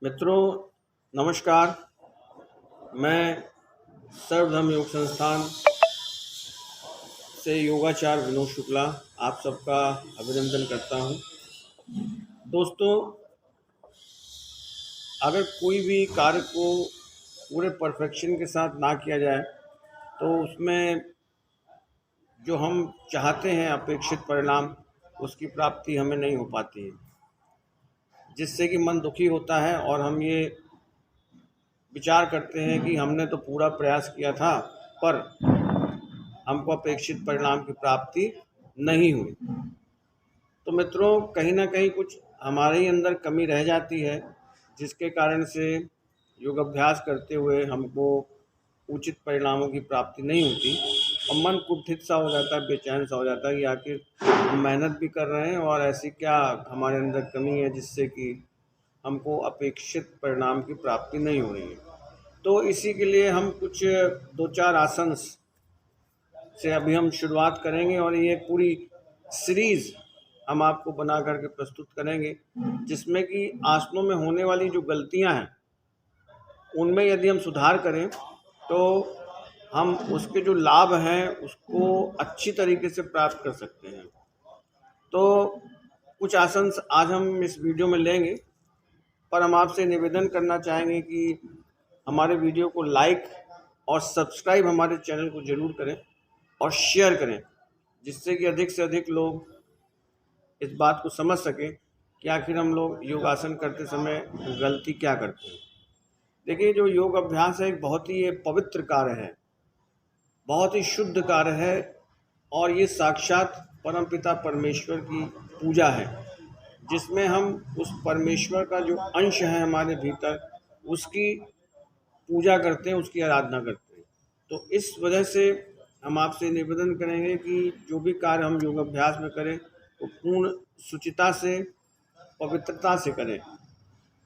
मित्रों, नमस्कार। मैं सर्वधर्म योग संस्थान से योगाचार्य विनोद शुक्ला आप सबका अभिनंदन करता हूं। दोस्तों, अगर कोई भी कार्य को पूरे परफेक्शन के साथ ना किया जाए तो उसमें जो हम चाहते हैं अपेक्षित परिणाम उसकी प्राप्ति हमें नहीं हो पाती है, जिससे कि मन दुखी होता है और हम ये विचार करते हैं कि हमने तो पूरा प्रयास किया था पर हमको अपेक्षित परिणाम की प्राप्ति नहीं हुई। तो मित्रों, कहीं ना कहीं कुछ हमारे ही अंदर कमी रह जाती है, जिसके कारण से योग अभ्यास करते हुए हमको उचित परिणामों की प्राप्ति नहीं होती और मन कुंठित सा हो जाता है, बेचैन सा हो जाता है कि आखिर हम मेहनत भी कर रहे हैं और ऐसी क्या हमारे अंदर कमी है जिससे कि हमको अपेक्षित परिणाम की प्राप्ति नहीं हो रही है। तो इसी के लिए हम कुछ दो चार आसन से अभी हम शुरुआत करेंगे और ये पूरी सीरीज़ हम आपको बना करके प्रस्तुत करेंगे, जिसमें कि आसनों में होने वाली जो गलतियां हैं उनमें यदि हम सुधार करें तो हम उसके जो लाभ हैं उसको अच्छी तरीके से प्राप्त कर सकते हैं। तो कुछ आसन आज हम इस वीडियो में लेंगे, पर हम आपसे निवेदन करना चाहेंगे कि हमारे वीडियो को लाइक और सब्सक्राइब हमारे चैनल को ज़रूर करें और शेयर करें, जिससे कि अधिक से अधिक लोग इस बात को समझ सकें कि आखिर हम लोग योगासन करते समय गलती क्या करते हैं। देखिए, जो योग अभ्यास है एक बहुत ही पवित्र कार्य है, बहुत ही शुद्ध कार्य है और ये साक्षात परमपिता परमेश्वर की पूजा है, जिसमें हम उस परमेश्वर का जो अंश है हमारे भीतर उसकी पूजा करते हैं, उसकी आराधना करते हैं। तो इस वजह से हम आपसे निवेदन करेंगे कि जो भी कार्य हम योग अभ्यास में करें वो पूर्ण शुचिता से, पवित्रता से करें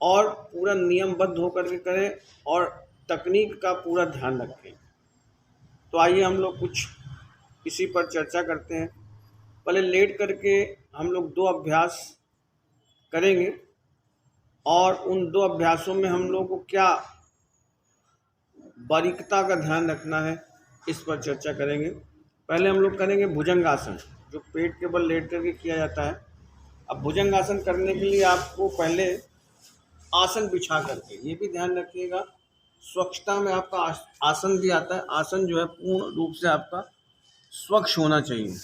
और पूरा नियमबद्ध होकर के करें और तकनीक का पूरा ध्यान रखें। तो आइए हम लोग कुछ इसी पर चर्चा करते हैं। पहले लेट करके हम लोग दो अभ्यास करेंगे और उन दो अभ्यासों में हम लोग को क्या बारीकता का ध्यान रखना है इस पर चर्चा करेंगे। पहले हम लोग करेंगे भुजंगासन, जो पेट के बल लेट करके किया जाता है। अब भुजंगासन करने के लिए आपको पहले आसन बिछा करके, ये भी ध्यान रखिएगा, स्वच्छता में आपका आसन भी आता है। आसन जो है पूर्ण रूप से आपका स्वच्छ होना चाहिए।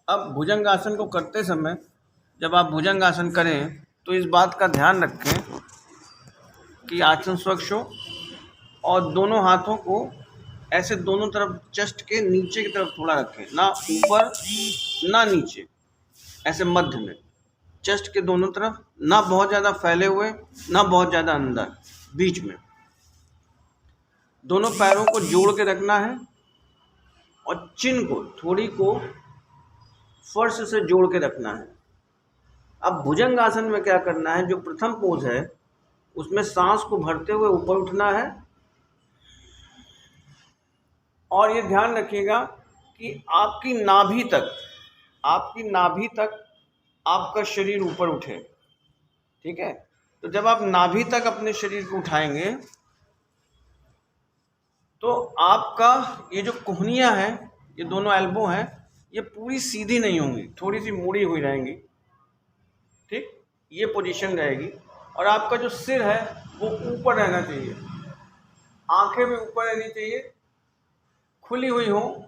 अब भुजंगासन को करते समय जब आप भुजंगासन करें तो इस बात का ध्यान रखें कि आसन स्वच्छ हो और दोनों हाथों को ऐसे दोनों तरफ चेस्ट के नीचे की तरफ थोड़ा रखें, ना ऊपर ना नीचे, ऐसे मध्य में चेस्ट के दोनों तरफ, ना बहुत ज़्यादा फैले हुए ना बहुत ज़्यादा अंदर, बीच में। दोनों पैरों को जोड़ के रखना है और चिन को, थोड़ी को फर्श से जोड़ के रखना है। अब भुजंगासन में क्या करना है, जो प्रथम पोज है उसमें सांस को भरते हुए ऊपर उठना है और ये ध्यान रखिएगा कि आपकी नाभि तक आपका शरीर ऊपर उठे। ठीक है, तो जब आप नाभि तक अपने शरीर को उठाएंगे तो आपका ये जो कोहनियाँ हैं, ये दोनों एल्बो हैं, ये पूरी सीधी नहीं होंगी, थोड़ी सी मुड़ी हुई रहेंगी। ठीक, ये पोजीशन रहेगी और आपका जो सिर है वो ऊपर रहना चाहिए, आंखें भी ऊपर रहनी चाहिए, खुली हुई हो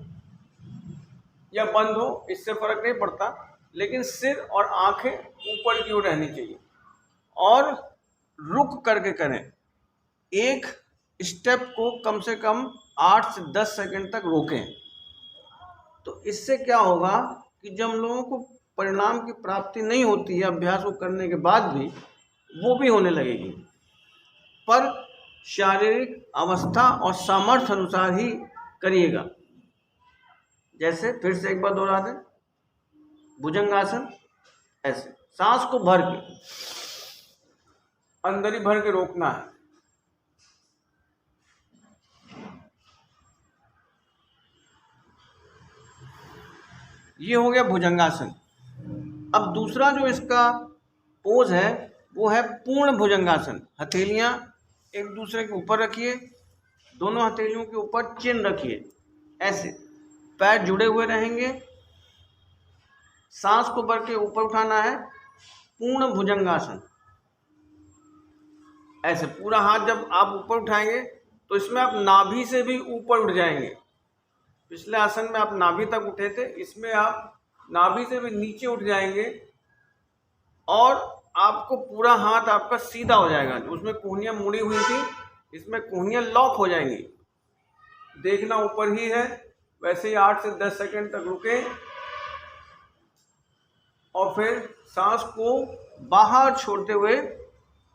या बंद हो इससे फर्क नहीं पड़ता, लेकिन सिर और आंखें ऊपर की ओर रहनी चाहिए और रुक करके करें। एक स्टेप को कम से कम 8 से 10 सेकंड तक रोकें। तो इससे क्या होगा कि जब हम लोगों को परिणाम की प्राप्ति नहीं होती है अभ्यास को करने के बाद भी, वो भी होने लगेगी, पर शारीरिक अवस्था और सामर्थ्य अनुसार ही करिएगा। जैसे फिर से एक बार दोहरा दें, भुजंगासन ऐसे सांस को भर के, अंदर ही भर के रोकना है। ये हो गया भुजंगासन। अब दूसरा जो इसका पोज है वो है पूर्ण भुजंगासन। हथेलियां एक दूसरे के ऊपर रखिए, दोनों हथेलियों के ऊपर चिन रखिए, ऐसे पैर जुड़े हुए रहेंगे, सांस को भर के ऊपर उठाना है, पूर्ण भुजंगासन। ऐसे पूरा हाथ जब आप ऊपर उठाएंगे तो इसमें आप नाभि से भी ऊपर उठ जाएंगे। पिछले आसन में आप नाभि तक उठे थे, इसमें आप नाभि से भी नीचे उठ जाएंगे और आपको पूरा हाथ आपका सीधा हो जाएगा। उसमें कोहनियाँ मुड़ी हुई थी, इसमें कोहनियाँ लॉक हो जाएंगी। देखना ऊपर ही है, वैसे ही 8 से 10 सेकंड तक रुके और फिर सांस को बाहर छोड़ते हुए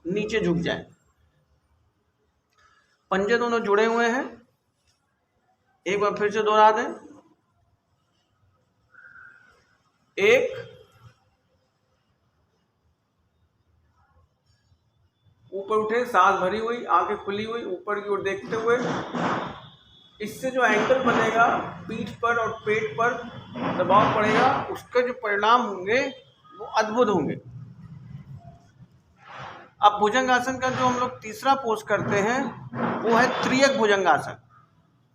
नीचे झुक जाए। पंजे दोनों जुड़े हुए हैं, एक बार फिर से दोहरा दें। एक, ऊपर उठे, सांस भरी हुई, आंखें खुली हुई, ऊपर की ओर देखते हुए। इससे जो एंगल बनेगा पीठ पर और पेट पर दबाव पड़ेगा, उसके जो परिणाम होंगे वो अद्भुत होंगे। अब भुजंगासन का जो हम लोग तीसरा पोज करते हैं वो है त्रियक भुजंगासन।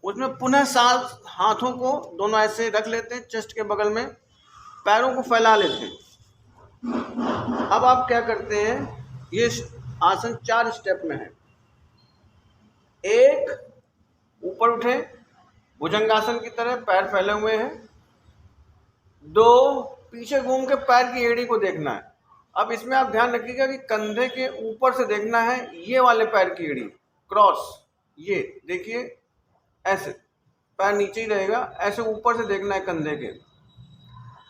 उसमें पुनः सांस, हाथों को दोनों ऐसे रख लेते हैं चेस्ट के बगल में, पैरों को फैला लेते हैं। अब आप क्या करते हैं, ये आसन 4 स्टेप में है। एक, ऊपर उठे भुजंगासन की तरह, पैर फैले हुए हैं। 2, पीछे घूम के पैर की एड़ी को देखना है। अब इसमें आप ध्यान रखिएगा कि कंधे के ऊपर से देखना है, ये वाले पैर की एड़ी क्रॉस, ये देखिए ऐसे, पैर नीचे ही रहेगा, ऐसे ऊपर से देखना है कंधे के।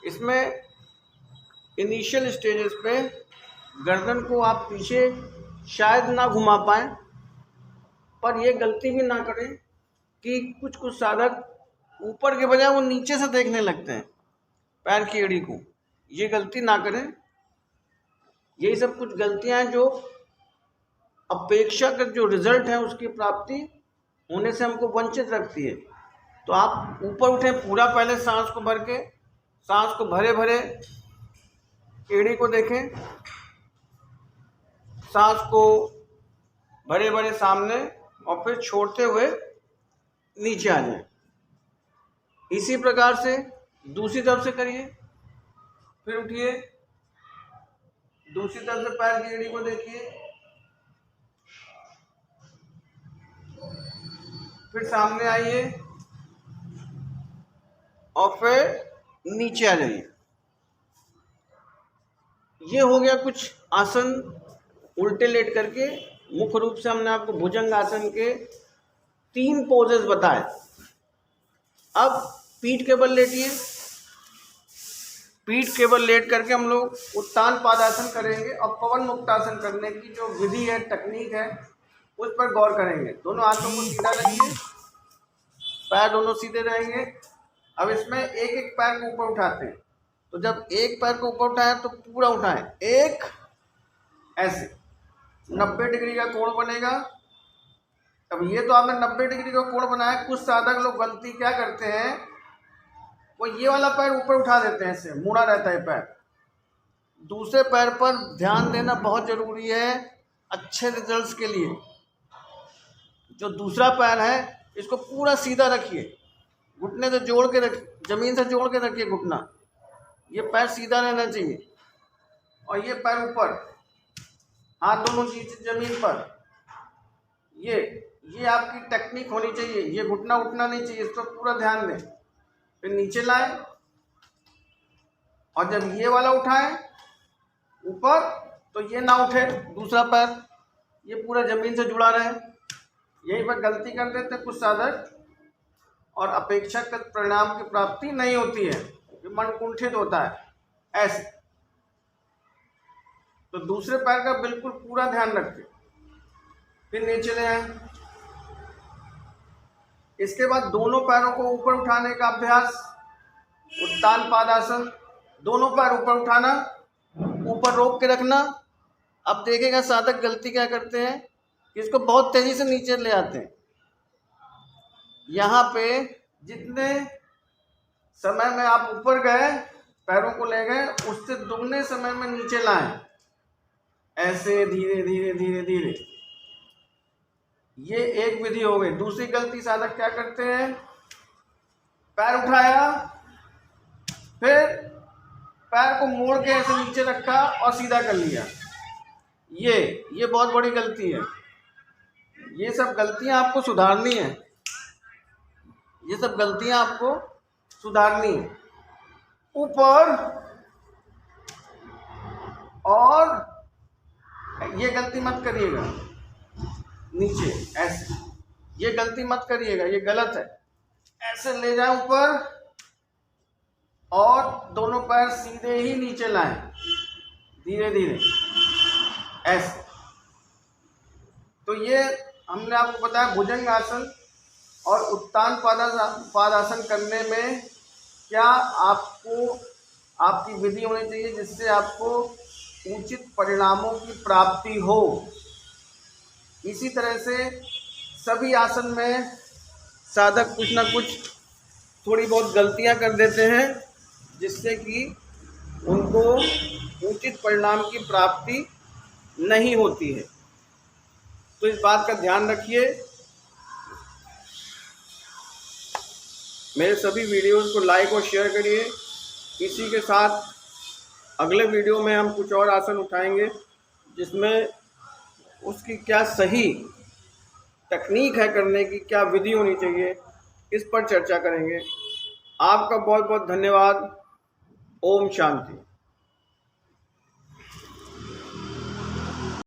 इसमें इनिशियल स्टेजेस पे गर्दन को आप पीछे शायद ना घुमा पाएँ, पर यह गलती भी ना करें कि कुछ साधक ऊपर के बजाय वो नीचे से देखने लगते हैं पैर की एड़ी को। ये गलती ना करें। यही सब कुछ गलतियां हैं जो अपेक्षाकृत जो रिजल्ट है उसकी प्राप्ति होने से हमको वंचित रखती है। तो आप ऊपर उठें पूरा, पहले सांस को भर के, सांस को भरे भरे एड़ी को देखें, सांस को भरे भरे सामने, और फिर छोड़ते हुए नीचे आ जाए। इसी प्रकार से दूसरी तरफ से करिए। फिर उठिए, दूसरी तरफ से पैर की एड़ी को देखिए, फिर सामने आइए और फिर नीचे आ जाइए। ये हो गया कुछ आसन उल्टे लेट करके। मुख्य रूप से हमने आपको भुजंग आसन के 3 पोजेस बताए। अब पीठ के बल लेटिए। पीठ के बल लेट करके हम लोग उत्तान पादासन करेंगे और पवन मुक्तासन करने की जो विधि है, टेक्निक है, उस पर गौर करेंगे। दोनों हाथों को सीधा रखिए, पैर दोनों सीधे रहेंगे। अब इसमें एक एक पैर को ऊपर उठाते हैं। तो जब एक पैर को ऊपर उठाएं तो पूरा उठाएं, एक, ऐसे 90 डिग्री का कोण बनेगा। अब ये तो आपने 90 डिग्री का कोण बनाया। कुछ साधक लोग गलती क्या करते हैं, वो ये वाला पैर ऊपर उठा देते हैं, ऐसे मुड़ा रहता है पैर। दूसरे पैर पर ध्यान देना बहुत जरूरी है अच्छे रिजल्ट्स के लिए। जो दूसरा पैर है इसको पूरा सीधा रखिए, घुटने से जोड़ के रखिए, जमीन से जोड़ के रखिए घुटना। ये पैर सीधा रहना चाहिए और ये पैर ऊपर, हाथ दोनों चीज जमीन पर। ये आपकी टेक्निक होनी चाहिए। ये घुटना उठना नहीं चाहिए, इस पर पूरा ध्यान दें। फिर नीचे लाएं और जब ये वाला उठाएं ऊपर तो ये ना उठे दूसरा पैर, ये पूरा जमीन से जुड़ा रहे। यही पर गलती कर देते कुछ साधक और अपेक्षाकृत परिणाम की प्राप्ति नहीं होती है, मन कुंठित होता है ऐसे। तो दूसरे पैर का बिल्कुल पूरा ध्यान रखें। फिर नीचे ले आए। इसके बाद दोनों पैरों को ऊपर उठाने का अभ्यास, उत्तान पादासन। दोनों पैर ऊपर उठाना, ऊपर रोक के रखना। अब देखेगा साधक गलती क्या करते हैं, इसको बहुत तेजी से नीचे ले आते हैं। यहाँ पे जितने समय में आप ऊपर गए, पैरों को ले गए, उससे दुगने समय में नीचे लाएं। ऐसे धीरे धीरे धीरे धीरे। ये एक विधि हो गई। दूसरी गलती साधक क्या करते हैं, पैर उठाया, फिर पैर को मोड़ के ऐसे नीचे रखा और सीधा कर लिया। ये बहुत बड़ी गलती है। ये सब गलतियां आपको सुधारनी है, ये सब गलतियां आपको सुधारनी है। ऊपर और ये गलती मत करिएगा, नीचे ऐसे, ये गलती मत करिएगा, ये गलत है। ऐसे ले जाए ऊपर और दोनों पैर सीधे ही नीचे लाएं, धीरे धीरे ऐसे। तो ये हमने आपको बताया भुजंग आसन और उत्तान पादासन करने में क्या आपको आपकी विधि होनी चाहिए जिससे आपको उचित परिणामों की प्राप्ति हो। इसी तरह से सभी आसन में साधक कुछ ना कुछ थोड़ी बहुत गलतियां कर देते हैं जिससे कि उनको उचित परिणाम की प्राप्ति नहीं होती है। तो इस बात का ध्यान रखिए। मेरे सभी वीडियोस को लाइक और शेयर करिए। इसी के साथ अगले वीडियो में हम कुछ और आसन उठाएंगे जिसमें उसकी क्या सही तकनीक है करने की, क्या विधि होनी चाहिए, इस पर चर्चा करेंगे। आपका बहुत बहुत धन्यवाद। ओम शांति।